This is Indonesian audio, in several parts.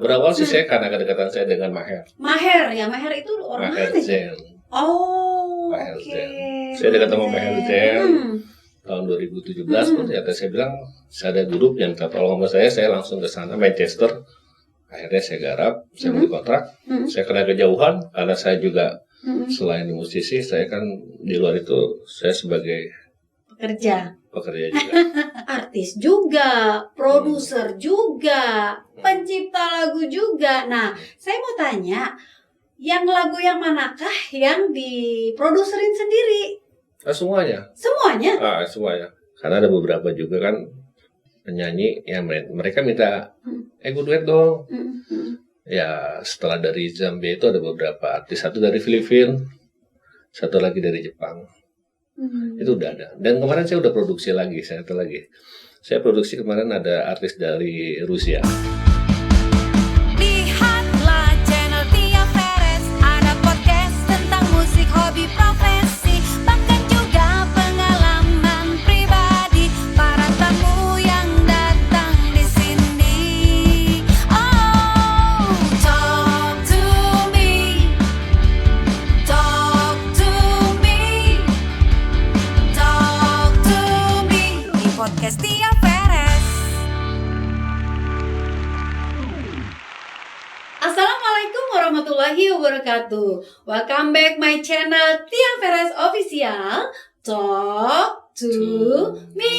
Berawal sih saya karena kedekatan saya dengan Maher. Maher itu orang Maher mana? Zain. Oh, Maher oke. Zain. Saya dekat sama Maher Zain. Tahun 2017 pun ternyata saya bilang saya ada grup yang minta tolong sama saya langsung ke sana Manchester. Akhirnya saya garap, saya beli kontrak. Saya kena kejauhan karena saya juga selain musisi, saya kan di luar itu saya sebagai pekerja juga. Artis juga, produser juga, pencipta lagu juga. Nah, saya mau tanya, yang lagu yang manakah yang diproduserin sendiri? Semuanya. Semuanya? Semuanya. Karena ada beberapa juga kan penyanyi yang mereka minta gue duet dong. Ya setelah dari Zambia itu ada beberapa artis, satu dari Filipina, satu lagi dari Jepang. Itu udah ada. Dan kemarin saya udah produksi lagi, saya produksi kemarin ada artis dari Rusia. Lihatlah channel Tia Feres, ada podcast tentang musik, hobi, profesi, bahkan juga pengalaman pribadi para tamu yang datang di sini. Oh, talk to me, talk to me, talk to me di podcast Tia Feres. Assalamualaikum warahmatullahi wabarakatuh. Welcome back my channel Tia Feres Official. Talk to me.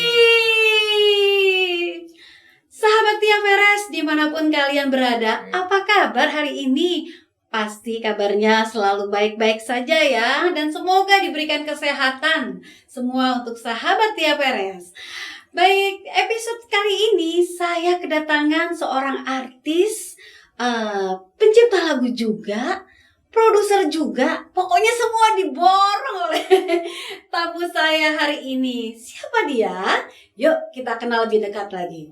Sahabat Tia Feres dimanapun kalian berada, apa kabar hari ini? Pasti kabarnya selalu baik-baik saja ya. Dan semoga diberikan kesehatan semua untuk sahabat Tia Feres. Baik, episode kali ini saya kedatangan seorang artis, pencipta lagu juga, produser juga, pokoknya semua diborong oleh tamu saya hari ini. Siapa dia? Yuk kita kenal lebih dekat lagi.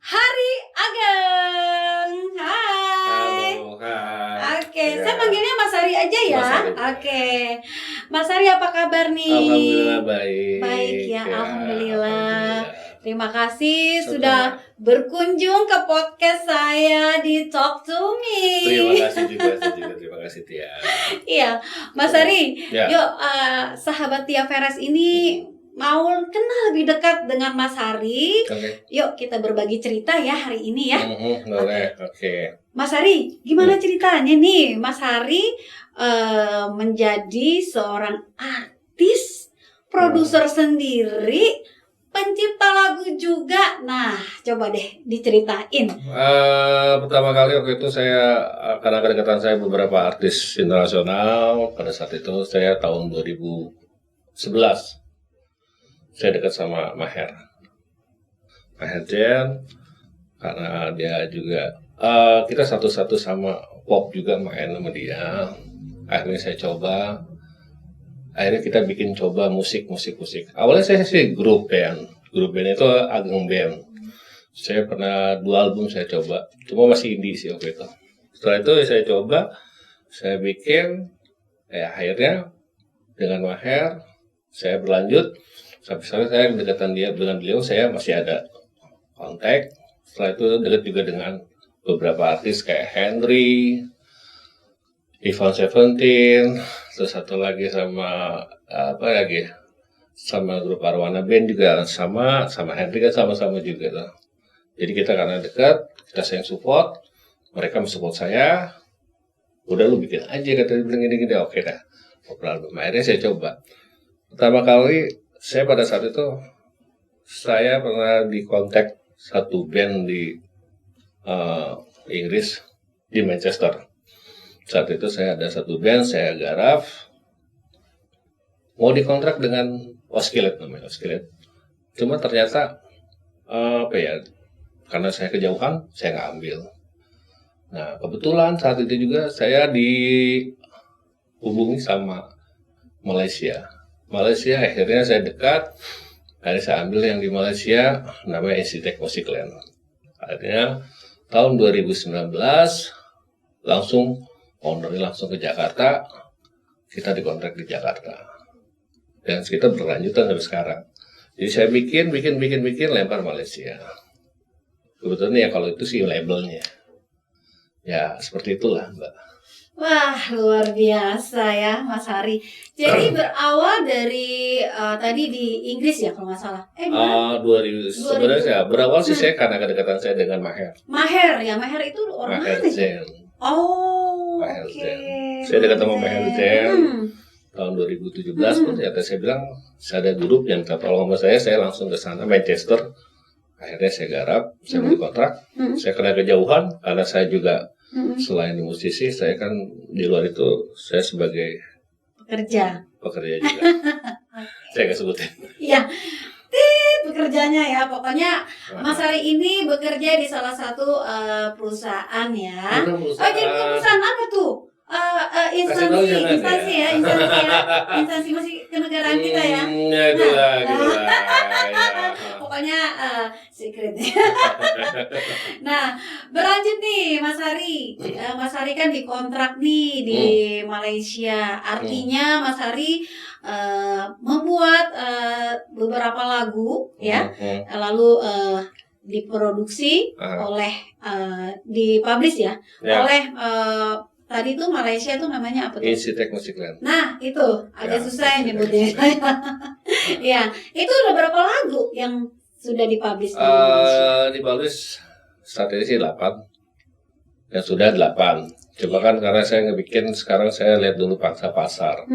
Hari Ageng. Hai. Halo, hai. Oke, Ya. saya manggilnya Mas Hari aja ya. Mas Hari. Oke. Mas Hari apa kabar nih? Alhamdulillah baik. Baik ya, alhamdulillah. Terima kasih Sama-sama. sudah berkunjung ke podcast saya di Talk to Me. Terima kasih juga, terima kasih Tia. Iya, Mas Hari, Ya. yuk sahabat Tia Feres ini mau kenal lebih dekat dengan Mas Hari. Oke. Yuk kita berbagi cerita ya hari ini ya. Boleh. Oke. Mas Hari, gimana ceritanya nih Mas Hari menjadi seorang artis, produser sendiri, pencipta lagu juga. Nah, coba deh diceritain. Pertama kali waktu itu saya karena kedekatan saya beberapa artis internasional. Pada saat itu saya tahun 2011 saya dekat sama Maher Zain karena dia juga kita satu-satu sama pop juga main sama dia. Akhirnya saya coba. Akhirnya kita bikin coba musik. Awalnya saya sih grup band itu Ageng Band. Saya pernah 2 album saya coba, cuma masih indie sih waktu itu. Setelah itu saya coba, saya bikin, akhirnya dengan Maher saya berlanjut sampai sekarang saya berdekatan dengan beliau, saya masih ada kontak. Setelah itu dekat juga dengan beberapa artis kayak Henry, Ivan Seventeen, terus satu lagi sama sama grup Arwana Band juga sama Henry kan sama-sama juga tuh. Jadi kita karena dekat, kita saling support, mereka mensupport saya. Udah lu bikin aja kata dia bilang gini, oke dah. Akhirnya saya coba. Pertama kali saya pada saat itu saya pernah dikontak satu band di Inggris di Manchester. Saat itu saya ada satu band, saya garap, mau dikontrak dengan Oskillet namanya, Oskillet. Cuma ternyata karena saya kejauhan, saya nggak ambil. Nah kebetulan saat itu juga saya dihubungi sama Malaysia, akhirnya saya dekat. Akhirnya saya ambil yang di Malaysia, namanya Insitech Musicland. Akhirnya tahun 2019 ownernya langsung ke Jakarta, kita dikontrak di Jakarta. Dan kita berlanjutan sampai sekarang. Jadi saya bikin, lempar Malaysia. Kebetulan ya kalau itu sih labelnya. Ya seperti itulah Mbak. Wah, luar biasa ya Mas Hari. Jadi berawal dari tadi di Inggris ya kalau nggak salah. Gimana? 2000 sebenarnya saya berawal sih saya karena kedekatan saya dengan Maher. Maher ya, Maher itu orang Maher mana? Zain. Oh, Maher oke. Zain. Saya dekat sama Maher Zain. Hmm. Tahun 2017 pun ternyata saya bilang saya ada grup yang minta tolong sama saya langsung ke sana Manchester. Akhirnya saya garap, saya beli kontrak, saya kena kejauhan karena saya juga selain musisi, saya kan di luar itu saya sebagai Pekerja. pekerja juga. Saya nggak sebutin. Iya. Bekerjanya ya, pokoknya Mas Hari ini bekerja di salah satu perusahaan ya. Bukan Oh, jadi perusahaan apa tuh? Kasih tahu jangan Instansi ya. instansi masih kenegaraan kita ya. Ya itulah, gitulah. Ya. Pokoknya secret. Nah, berlanjut nih Mas Hari. Mas Hari kan dikontrak nih di Malaysia. Artinya Mas Hari membuat beberapa lagu ya, lalu diproduksi oleh dipublish ya, oleh tadi tuh Malaysia tuh namanya apa tuh? Insitek Musikland. Nah itu agak Ya, susah ya Insitek nyebutnya. Ya, itu udah berapa lagu yang sudah dipublish di Malaysia? Dipublish saat ini sih 8. Yang sudah 8. Coba kan karena saya ngebikin sekarang saya lihat dulu pangsa pasar.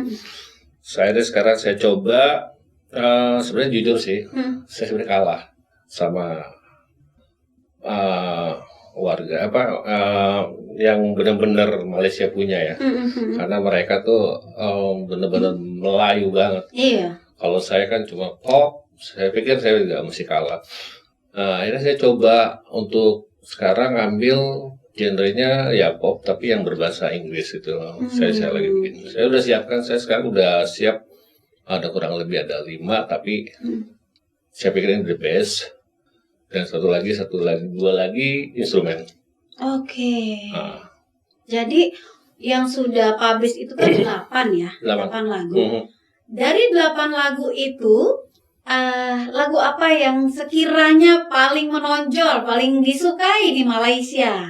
Sekarang saya coba sebenarnya jujur sih, saya sebenarnya kalah sama warga yang benar-benar Malaysia punya ya, karena mereka tuh benar-benar Melayu banget. Iya. Kalau saya kan cuma pop, saya pikir saya juga mesti kalah. Akhirnya saya coba untuk sekarang ambil genrenya ya pop tapi yang berbahasa Inggris itu. Saya lagi bikin. Saya udah siapkan, saya sekarang udah siap ada kurang lebih ada 5 tapi saya pikir ini the best. Dan dua lagi instrumen. Oke. Jadi yang sudah publish itu kan 8 ya, 8 lagu. Dari 8 lagu itu, lagu apa yang sekiranya paling menonjol, paling disukai di Malaysia?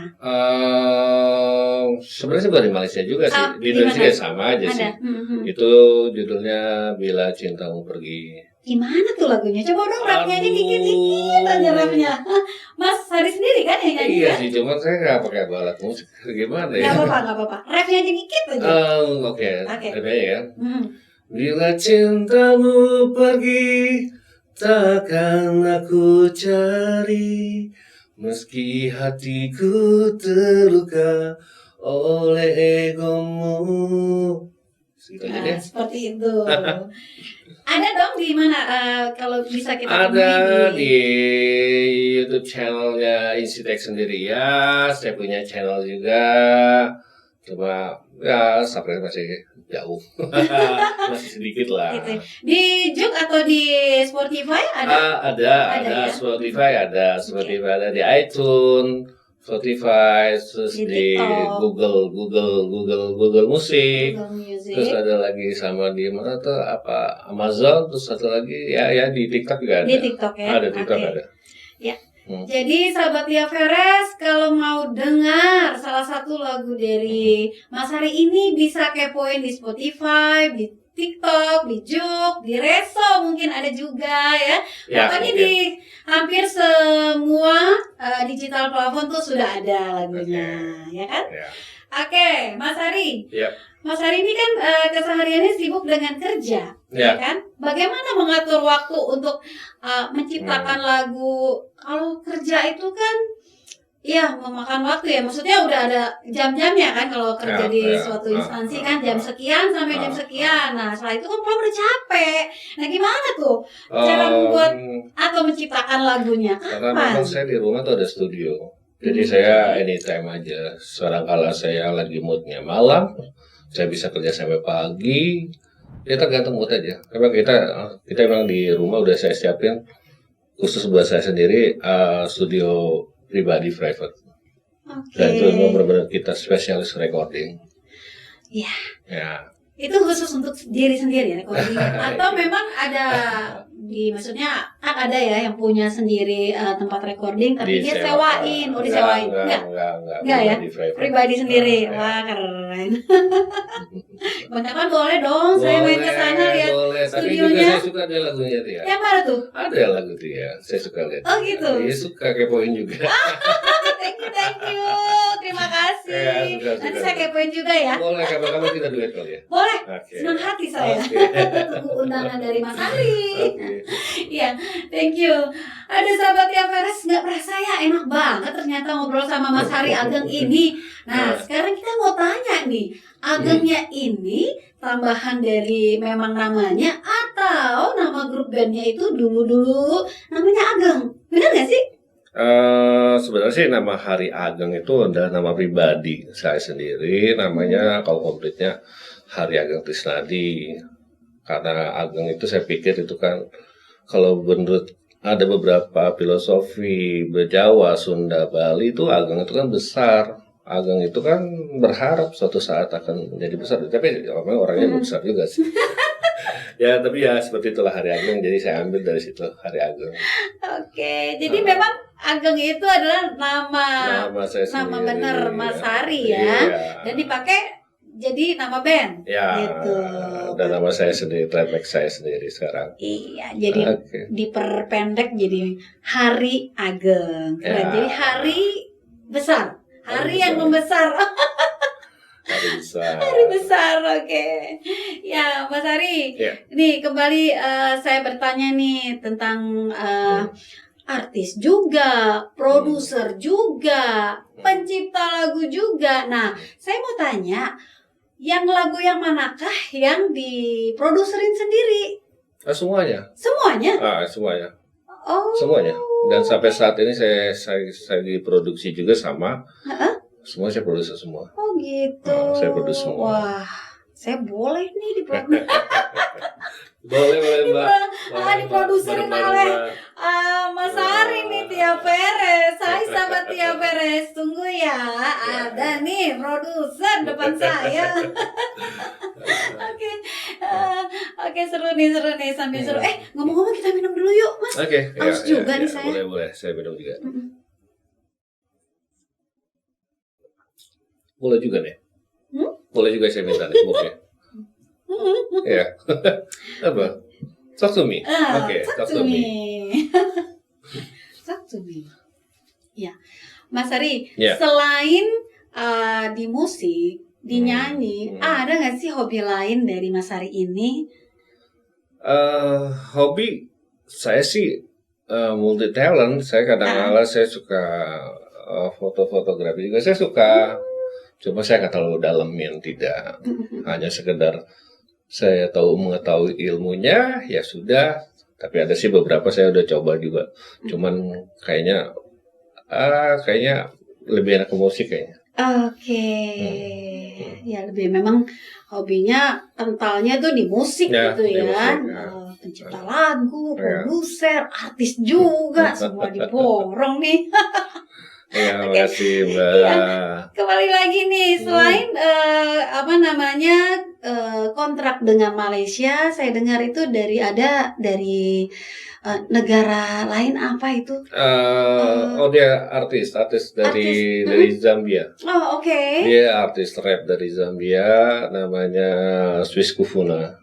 Sebenarnya bukan di Malaysia juga sih, di Indonesia juga sama aja sih. Itu judulnya Bila Cintamu Pergi. Gimana tuh lagunya? Coba dong rapnya aja dikit-dikit aja rapnya. Mas Hari sendiri kan yang nyanyi? Iya sih, cuman saya nggak pakai alat musik. Gimana ya? Gak apa-apa. Rapnya aja dikit aja. Oke. Ada ya. Bila cintamu pergi, takkan aku cari, meski hatiku terluka oleh egomu. Nah, seperti itu. Ada dong di mana kalau bisa kita ada di YouTube channelnya Insitek sendiri ya. Saya punya channel juga. Cuma ya subscribe masih jauh. Masih sedikit lah. Gitu. Di Juk atau di Spotify ada? Ada ya? Spotify ada di iTunes, Spotify, terus di TikTok. Google Musik. Google Music. Terus ada lagi sama di mana tuh Amazon, terus satu lagi ya di TikTok juga ada. Di TikTok ya. Ada TikTok ada. Ya. Jadi sahabat Lia Veres, kalau mau dengar salah satu lagu dari Mas Hari ini bisa kepoin di Spotify, di TikTok, di Juk, di Reso mungkin ada juga ya. Pokoknya di hampir semua digital platform tuh sudah ada lagunya, ya kan? Oke, Mas Hari. Mas Hari ini kan kesehariannya sibuk dengan kerja, ya kan? Bagaimana mengatur waktu untuk menciptakan lagu? Kalau kerja itu kan, ya memakan waktu ya. Maksudnya udah ada jam-jamnya kan kalau kerja di suatu instansi kan jam sekian sampai jam sekian. Nah setelah itu kan pulang udah capek. Nah gimana tuh cara membuat atau menciptakan lagunya? Karena memang saya di rumah tuh ada studio. Jadi saya anytime aja. Kadang-kala saya lagi moodnya malam, saya bisa kerja sampai pagi. Ya tergantung mood aja. Memang kita memang di rumah udah saya siapin khusus buat saya sendiri studio pribadi private. Dan itu memang benar-benar kita spesialis recording. Iya. Ya. Itu khusus untuk diri sendiri ya recording. Atau memang ada maksudnya kan ada ya yang punya sendiri tempat recording tapi dia Disewakan. sewain. Oh, disewain. Enggak ya? pribadi, private. Pribadi sendiri. Nah, ya. Wah, keren. Kapan boleh dong saya main ke sana lihat boleh. Tapi juga studionya. saya suka ada lagunya dia. Yang mana tuh? Ada lagu dia, saya suka lihat. Oh, gitu. Dia suka kepoin juga. Thank you. Terima kasih. Ya, suka. Nanti saya kepoin juga ya. Boleh, kapan-kapan kita duet kali ya. Boleh. Oke. Senang hati saya. Oke. Tunggu undangan dari Mas Ari. Oke. Iya, thank you. Ada sahabat Tia Veres, nggak percaya, enak banget ternyata ngobrol sama Mas Hari Ageng ini. Nah, sekarang kita mau tanya nih, Agengnya ini tambahan dari memang namanya atau nama grup bandnya itu dulu namanya Ageng? Benar nggak sih? Sebenarnya sih nama Hari Ageng itu adalah nama pribadi saya sendiri. Namanya kalau komplitnya Hari Ageng Trisnadi. Karena Ageng itu saya pikir itu kan kalau menurut ada beberapa filosofi Jawa, Sunda, Bali itu Ageng itu kan besar. Ageng itu kan berharap suatu saat akan menjadi besar. Tapi memang orangnya besar juga sih. Ya, tapi ya seperti itulah Hari Ageng. Jadi saya ambil dari situ Hari Ageng. Oke, jadi memang Ageng itu adalah nama Saya nama sendiri. bener Mas Hari ya. Iya. Dan dipakai jadi nama band. Ya, Gitu. dan nama saya sendiri, trademark saya sendiri sekarang. Iya, jadi Oke. diperpendek jadi Hari Ageng. Keren. Ya. Jadi hari besar. Hari Hari yang besar. membesar. Hari besar. Hari besar, oke. Ya, Mas Hari. Ya. Nih, kembali saya bertanya nih tentang artis juga, produser juga, pencipta lagu juga. Nah, saya mau tanya, yang lagu yang manakah yang diproduserin sendiri? Semuanya. Semuanya? Semuanya. Oh. Semuanya. Dan sampai saat ini saya diproduksi juga sama. Semua saya produksi semua. Oh gitu. Saya produksi semua. Wah, saya boleh nih diproduksi. Boleh Mbak. Diproduserin oleh Mas Ari nih, Tia Veres. Hai sahabat Tia Veres, tunggu ya. Ada nih produser depan saya. Oke, seru nih sambil seru. Ngomong-ngomong kita minum dulu yuk, Mas. Oke. Haus juga nih saya. Boleh. Saya minum juga. Boleh juga nih. Boleh juga saya minta nih. Oke. Ya. Apa? Talk to me. Oke, talk to me. Talk to me. Ya, Mas Ari, Ya. selain di musik, di nyanyi, ada nggak sih hobi lain dari Mas Ari ini? Hobi saya sih multi talent. Saya kadang-kala saya suka fotografi juga. Saya suka. Cuma saya nggak terlalu dalemin, tidak. Hanya sekedar saya mengetahui ilmunya, ya sudah. Tapi ada sih beberapa saya udah coba juga. Cuman kayaknya lebih enak ke musik kayaknya. Oke. Ya lebih memang hobinya kentalnya tuh di musik Ya, gitu di ya. musik, ya. Pencipta lagu, produser, artis juga, semua diborong nih. Ya, Oke. makasih Mbak. Iya. Kembali lagi nih, selain kontrak dengan Malaysia, saya dengar itu dari negara lain apa itu? Dia artis dari Zambia. Oh, oke. Dia artis rap dari Zambia, namanya Swiss Kufuna.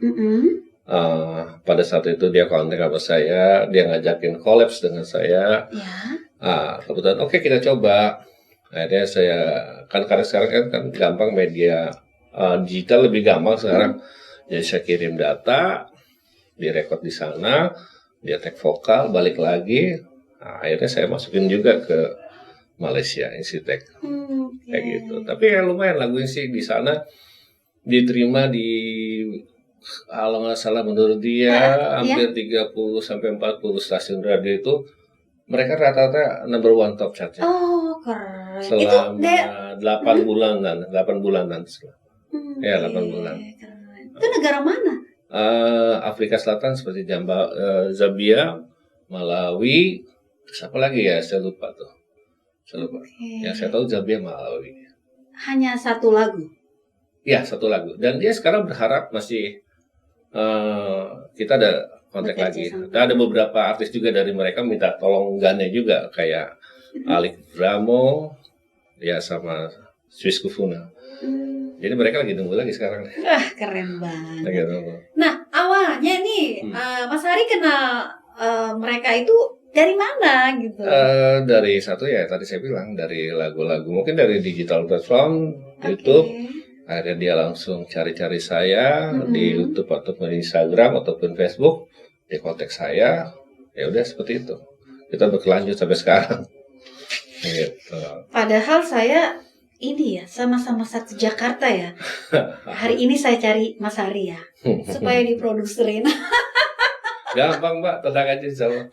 Pada saat itu dia kontak sama saya, dia ngajakin collabs dengan saya. Ya. Kebetulan oke, kita coba. Akhirnya saya karena sekarang kan gampang media digital lebih gampang sekarang. Jadi saya kirim data, direkod di sana, dia tag vokal, balik lagi. Akhirnya saya masukin juga ke Malaysia Insitec. Kayak gitu. Tapi ya lumayan lagunya sih di sana diterima di, kalau nggak salah menurut dia hampir 30 sampai 40 stasiun radio itu mereka rata-rata number one top chartnya. Oh, keren. Selama Itu 8 bulanan. Ya, 8 bulan. Keren. Itu negara mana? Afrika Selatan seperti Zambia, Malawi, terus apa lagi ya? Saya lupa tuh. Yang saya tahu Zambia, Malawi. Hanya satu lagu. Ya, satu lagu. Dan dia sekarang berharap masih kita ada kontak Bekerja lagi. sama. Dan ada beberapa artis juga dari mereka minta tolong Gane juga, kayak Alik Bramo, ya sama Swiss Kufuna. Jadi mereka lagi nunggu lagi sekarang. Wah, keren banget. Lagi nunggu. Nah, awalnya nih Mas Hari kenal mereka itu dari mana gitu? Dari satu ya tadi saya bilang dari lagu-lagu, mungkin dari digital platform YouTube. Akhirnya dia langsung cari-cari saya di YouTube ataupun Instagram ataupun Facebook, dia kontak saya, ya udah seperti itu. Kita berkelanjut sampai sekarang. Gitu. Padahal saya ini ya sama-sama satu Jakarta ya. Hari ini saya cari Mas Hari ya, supaya diproduserin. Gampang Mbak, tenang aja insya Allah.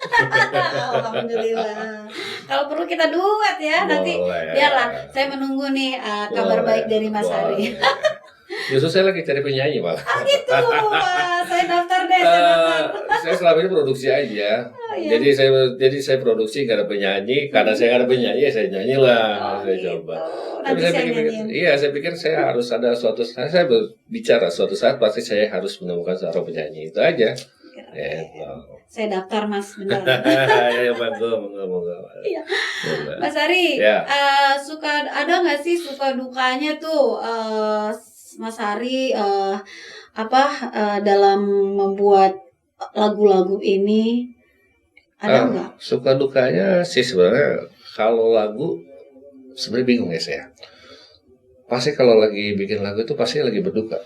Alhamdulillah. Kalau perlu kita duet ya, nanti Boleh. biarlah saya menunggu nih kabar Boleh, baik dari Mas Hari. boleh. Justru saya lagi cari penyanyi malah. Gitu, wah, saya daftar deh, saya daftar. Saya selama ini produksi aja. Iya. Jadi saya produksi gak ada penyanyi. Karena saya gak ada penyanyi, ya saya nyanyi lah. Saya Gitu. coba. Nanti saya nyanyiin. Iya, saya pikir saya harus ada suatu saat. Saya berbicara suatu saat pasti saya harus menemukan seorang penyanyi. Itu aja. Gitu. Saya daftar Mas, benar. Ya, monggo. Iya. Mas Hari, Ya. suka ada nggak sih suka dukanya tuh Mas Hari dalam membuat lagu-lagu ini ada nggak? Suka dukanya sih sebenarnya kalau lagu sebenarnya bingung ya saya. Pasti kalau lagi bikin lagu itu pasti lagi berduka.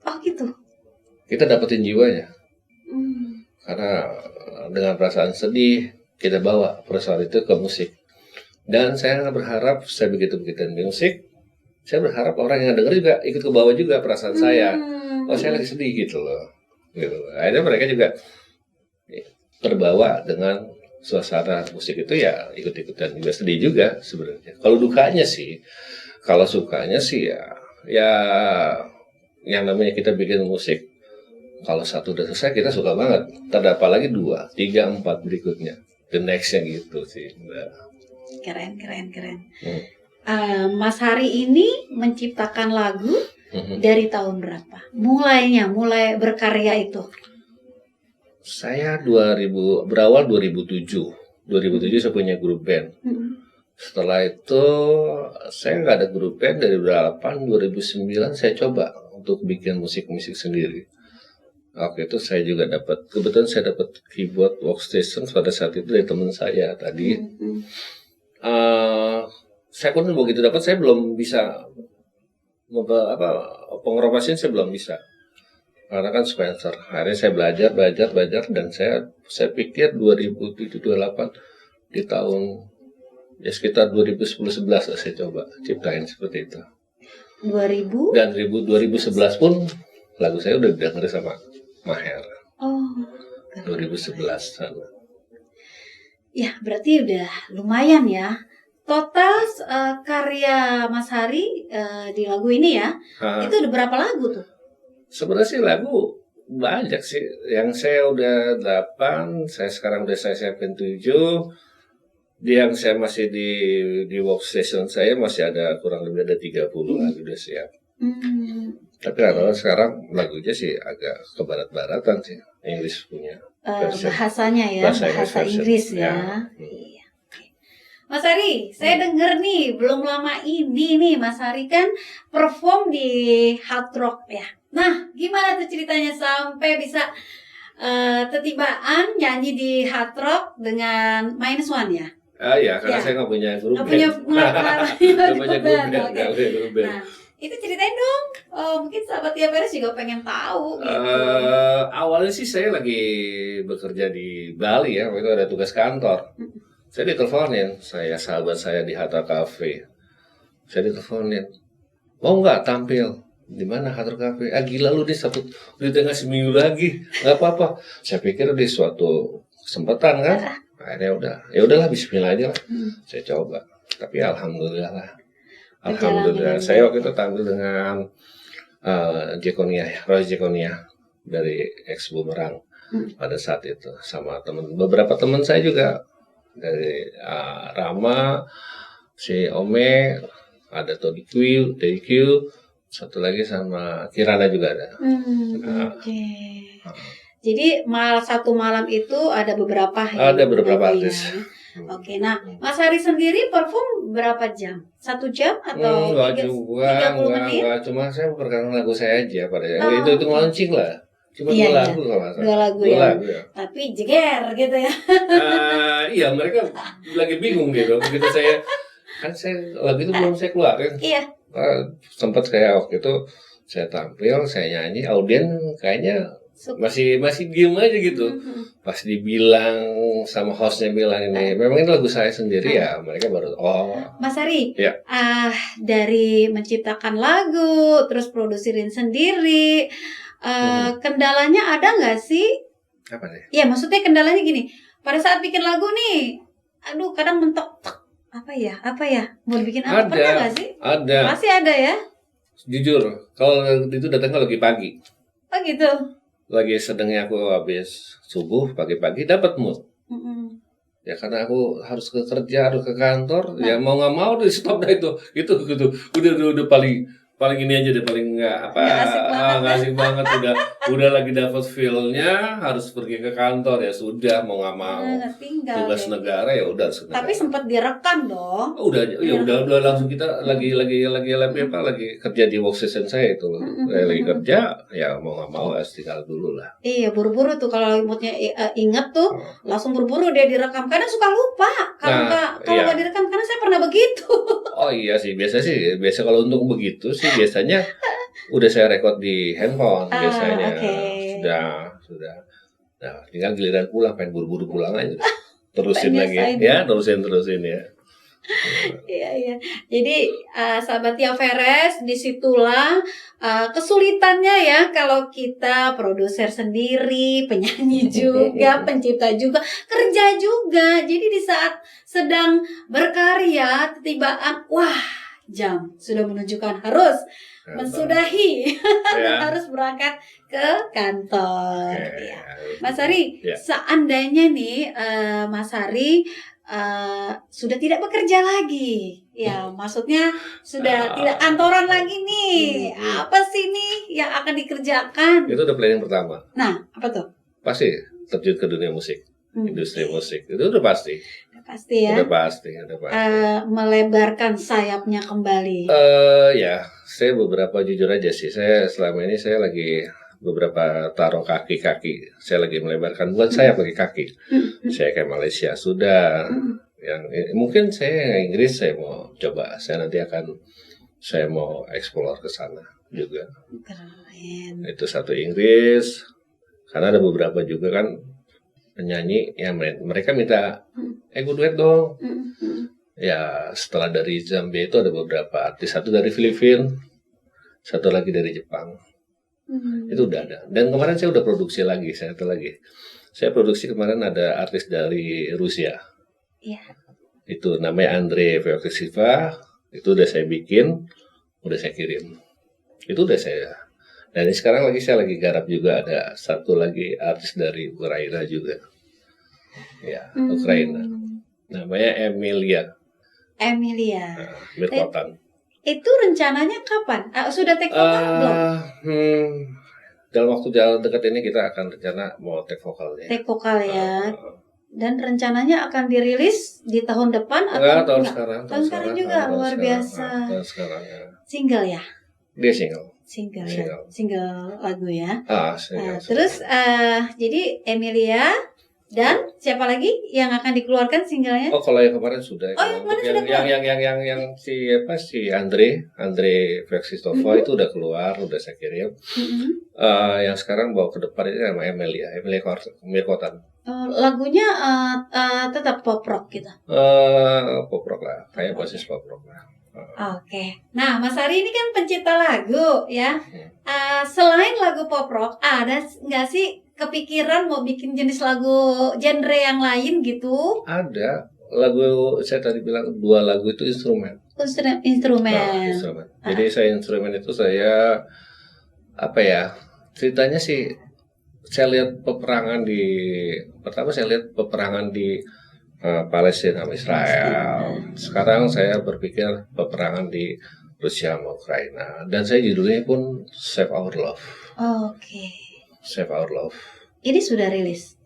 Oh gitu. Kita dapetin jiwanya. Hmm. Karena dengan perasaan sedih kita bawa perasaan itu ke musik. Dan saya berharap saya begitu bikin musik, saya berharap orang yang denger juga ikut ke bawah juga perasaan saya. Oh saya lagi sedih gitu loh. Gitu. Akhirnya mereka juga terbawa dengan suasana musik itu ya ikut-ikutan juga sedih juga sebenarnya. Kalau dukanya sih, kalau sukanya sih ya yang namanya kita bikin musik. Kalau satu udah selesai kita suka banget. Ada apa lagi 2, 3, 4 berikutnya. The next-nya gitu sih. Keren. Mas Hari ini menciptakan lagu dari tahun berapa? Mulai berkarya itu. Saya berawal 2007. 2007 saya punya grup band. Setelah itu saya nggak ada grup band dari 2009 saya coba untuk bikin musik-musik sendiri. Waktu itu saya juga kebetulan saya dapat keyboard workstation pada saat itu dari teman saya tadi. Saya pun begitu dapat saya belum bisa pengoperasian saya belum bisa. Karena kan Spencer. Akhirnya saya belajar dan saya pikir 2007-2008 di tahun ya sekitar 2010-11 saya coba ciptain seperti itu. 2000? Dan 2011 pun lagu saya udah didengar sama Maher. Oh. 2011 sana. Ya, berarti udah lumayan ya. Total karya Mas Hari di lagu ini ya, itu udah berapa lagu tuh? Sebenarnya sih lagu banyak sih. Yang saya udah 8, saya sekarang udah saya siapin 7. Yang saya masih di workstation saya masih ada kurang lebih ada 30 lagu udah siap. Tapi kalau sekarang lagunya sih agak ke barat-baratan sih, Inggris punya. Bahasanya ya, bahasa Inggris ya. Iya. Mas Hari, saya denger nih belum lama ini nih Mas Hari kan perform di Hard Rock ya. Nah, gimana tuh ceritanya sampai bisa ketibaan nyanyi di Hard Rock dengan Minus One ya? Iya, karena saya nggak punya grup band. Nggak punya grup band. Nah, itu ceritain dong. Mungkin sahabat Tia Peres juga pengen tahu gitu. Awalnya sih saya lagi bekerja di Bali ya, waktu itu ada tugas kantor. Saya diteleponin, sahabat saya di Hatta Cafe. Saya diteleponin, mau nggak tampil? Di mana Hatta Cafe? Gila lu nih udah tengah seminggu lagi, nggak apa-apa. Saya pikir di suatu kesempatan kan. Akhirnya ya udahlah Bismillah aja lah. Saya coba, tapi alhamdulillah lah. Alhamdulillah. Saya waktu itu tampil dengan Roy Jekonia dari Ex Bumerang pada saat itu sama beberapa teman saya juga dari Rama, si Ome, ada Toddy Q, satu lagi sama Kirana juga ada. Oke. Jadi satu malam itu ada beberapa ya, Ada beberapa lagunya. artis. Oke, nah Mas Hari sendiri perform berapa jam? 1 jam atau Enggak 30 juga, menit? enggak. Cuma saya perkenalkan lagu saya aja pada Oh, itu oke. launching lah. Cuma Iya, 2 iya. lagu kalau nggak salah. 2 lagu 2 ya. lagu ya. Tapi jeger gitu ya. Iya, mereka lagi bingung gitu. Begitu saya lagu itu belum saya keluarin. Iya. Sempat kayak waktu itu saya tampil, saya nyanyi, audien kayaknya masih diem aja gitu. Pas dibilang sama hostnya bilang ini, memang ini lagu saya sendiri ya, mereka baru Mas Hari, Ya. dari menciptakan lagu, terus produksirin sendiri, kendalanya ada nggak sih? apa nih? Ya maksudnya kendalanya gini, pada saat bikin lagu nih, aduh kadang mentok, apa ya, mau bikin apa, pernah nggak sih? Ada. Pasti ada ya? Jujur, kalau itu datangnya lagi pagi. Oh gitu? Lagi sedangnya aku habis subuh, pagi-pagi dapat mood. Mm-mm. Ya karena aku harus ke kerja, harus ke kantor, ya mau nggak mau di stop dah itu gitu. Udah paling ini aja deh, paling nggak nggak asik banget udah lagi dapat feel-nya, harus pergi ke kantor ya sudah mau nggak mau. Nggak tinggal Tugas deh. negara ya udah harus ke Tapi negara. sempat direkam dong. Udah langsung kita lagi kerja di workstation saya itu. Lagi kerja ya mau nggak mau harus tinggal dulu lah. Iya, buru-buru tuh kalau moodnya inget tuh, langsung buru-buru dia direkam. Kadang suka lupa kalau iya. nggak direkam, karena saya pernah begitu. Oh iya sih, biasa kalau untuk begitu sih biasanya udah saya rekod di handphone biasanya. Oke. Sudah. Nah, tinggal giliran pulang, pengen buru-buru pulang aja. Terusin Pengen lagi nyasain. ya, terusin ya. Iya. Jadi sahabat Tia Veres, disitulah kesulitannya ya kalau kita produser sendiri, penyanyi juga, pencipta juga, kerja juga. Jadi di saat sedang berkarya, ketibaan, jam sudah menunjukkan harus mensudahi dan harus berangkat ke kantor. Ya. Mas Hari, Ya. seandainya nih Mas Hari sudah tidak bekerja lagi, ya maksudnya sudah tidak kantoran lagi nih, apa sih nih yang akan dikerjakan? Itu udah planning pertama. Nah, apa tuh? Pasti terjun ke dunia musik, industri musik. Itu udah pasti. Udah pasti ya. Udah pasti. Melebarkan sayapnya kembali. Ya, saya beberapa jujur aja sih. Saya selama ini saya lagi beberapa taruh kaki. Saya lagi melebarkan bukan sayap lagi kaki. Saya ke Malaysia sudah. Yang mungkin saya Inggris saya mau coba. Saya mau explore ke sana juga. Keren. Itu satu Inggris. Karena ada beberapa juga kan penyanyi yang mereka minta gue duet dong. Ya setelah dari Zambia itu ada beberapa artis, satu dari Filipina, satu lagi dari Jepang. Itu udah ada. Dan kemarin saya udah produksi lagi, saya produksi kemarin ada artis dari Rusia. Iya. Itu namanya Andrei Feoksiva. Itu udah saya bikin, udah saya kirim. Itu udah saya. Dan ini sekarang saya lagi garap juga ada satu lagi artis dari Ukraina juga. Ya, Ukraina. Namanya Emilia. Mirkotan. Itu rencananya kapan? Sudah take vokal belum? Dalam waktu dekat ini kita akan rencana mau take vokalnya. Take vokal ya. Dan rencananya akan dirilis di tahun depan atau enggak? Tahun enggak? sekarang. Tahun sekarang juga luar biasa. Tahun sekarang ya. Single ya? Dia single. Single lagu ya. Single. Terus jadi Emilia dan siapa lagi yang akan dikeluarkan singlenya? Oh, kalau yang kemarin sudah. Oh, yang mana sudah keluar? Yang si Andre Feoksiva itu udah keluar, udah saya kirim. Yang sekarang bawa ke depan ini nama Emilia Mirkotan. Lagunya tetap pop rock gitu. Pop rock lah, kayak basis pop rock lah. Oke. Nah, Mas Hari ini kan pencipta lagu ya. Selain lagu pop rock, ada nggak sih kepikiran mau bikin jenis lagu genre yang lain gitu? Ada. Lagu saya tadi bilang 2 lagu itu instrumen. Instrumen. Instrumen. Jadi instrumen itu saya ceritanya sih saya lihat peperangan di Palestina sama Israel. Sekarang saya berpikir peperangan di Rusia sama Ukraina. Dan saya judulnya pun Save Our Love. Oke. Save Our Love. Ini sudah rilis.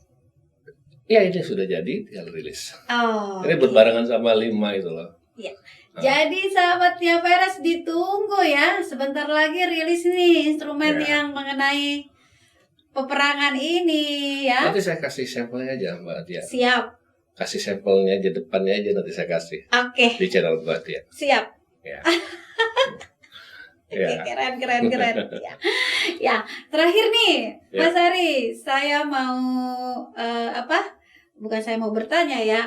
Ya ini sudah jadi, tinggal rilis. Oh. Ini berbarengan sama 5 itu loh. Iya. Jadi sahabat Tia Veres ditunggu ya. Sebentar lagi rilis nih instrumen Ya. yang mengenai peperangan ini ya. Nanti saya kasih sampelnya aja Mbak Tia. Siap. Kasih sampelnya aja, depannya aja nanti saya kasih Oke, di channel Mbak Tia. siap. Ya. Oke, Ya. keren. Ya. Ya, terakhir nih, Ya. Mas Ari, saya mau Bukan saya mau bertanya ya,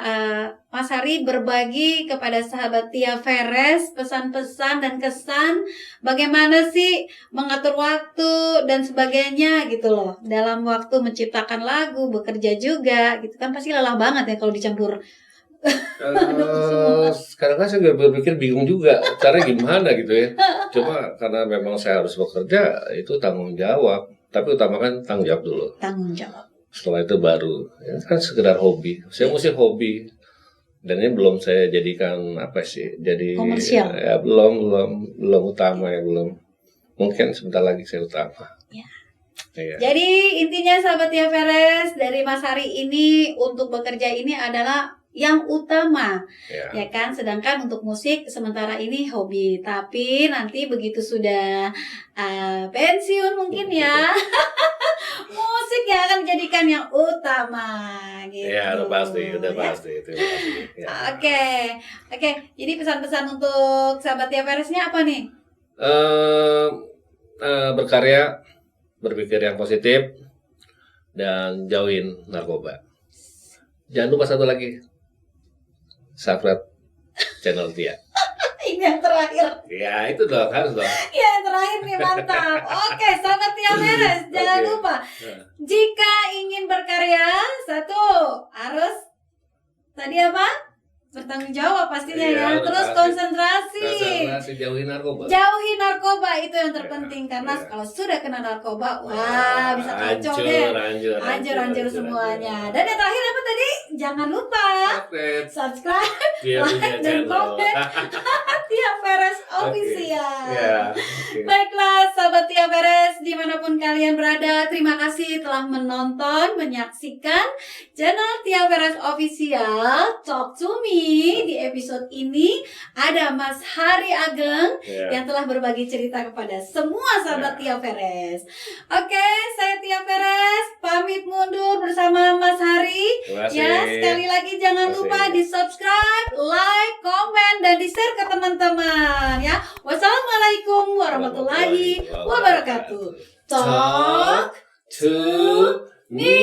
Mas Ari berbagi kepada sahabat Tia Veres pesan-pesan dan kesan bagaimana sih mengatur waktu dan sebagainya gitu loh dalam waktu menciptakan lagu, bekerja juga gitu kan pasti lelah banget ya kalau dicampur. Sekarang kan saya berpikir bingung juga caranya gimana gitu ya. Cuma karena memang saya harus bekerja, itu tanggung jawab. Tapi utamakan tanggung jawab dulu. Tanggung jawab. Setelah itu baru, ya kan sekedar hobi. Saya musik hobi, dan ini belum saya jadikan apa sih? Jadi Komersial. ya belum utama ya belum. Mungkin sebentar lagi saya utama. Ya. Iya. Jadi intinya sahabat Tia Veres dari Mas Ari ini untuk bekerja ini adalah yang utama, Ya. ya kan? Sedangkan untuk musik sementara ini hobi. Tapi nanti begitu sudah pensiun mungkin ya, musik yang akan dijadikan yang utama, gitu. Ya, udah pasti, Ya. itu pasti. Ya. Oke. Jadi pesan-pesan untuk sahabat Tia Veresnya apa nih? Berkarya, berpikir yang positif, dan jauhin narkoba. Jangan lupa satu lagi, subscribe channel Tia. Ini yang terakhir. Ya itu dong, harus dong. Ya, yang terakhir nih, mantap. Oke, sahabat Tia Veres, jangan Oke. lupa jika ingin berkarya, satu harus tadi apa? Bertanggung jawab pastinya Iya, ya. udah Terus pasti. konsentrasi. Konsentrasi, jauhin narkoba. Jauhi narkoba itu yang terpenting karena Iya. kalau sudah kena narkoba, wah bisa kacau deh. Hancur semuanya. Dan yang terakhir apa tadi? Jangan lupa subscribe, like, dan komen Tia Veres Official. Ya. Baiklah sahabat Tia Veres dimanapun kalian berada, terima kasih telah menonton, menyaksikan channel Tia Veres Official Talk to Me. Di episode ini ada Mas Hari Ageng yang telah berbagi cerita kepada semua sahabat Tia Veres. Oke, saya Tia Veres pamit mundur bersama Mas Hari. Ya, sekali lagi jangan Terima lupa kasih. di subscribe, like, komen, dan di share ke teman-teman ya. Wassalamualaikum warahmatullahi wabarakatuh. Talk to me.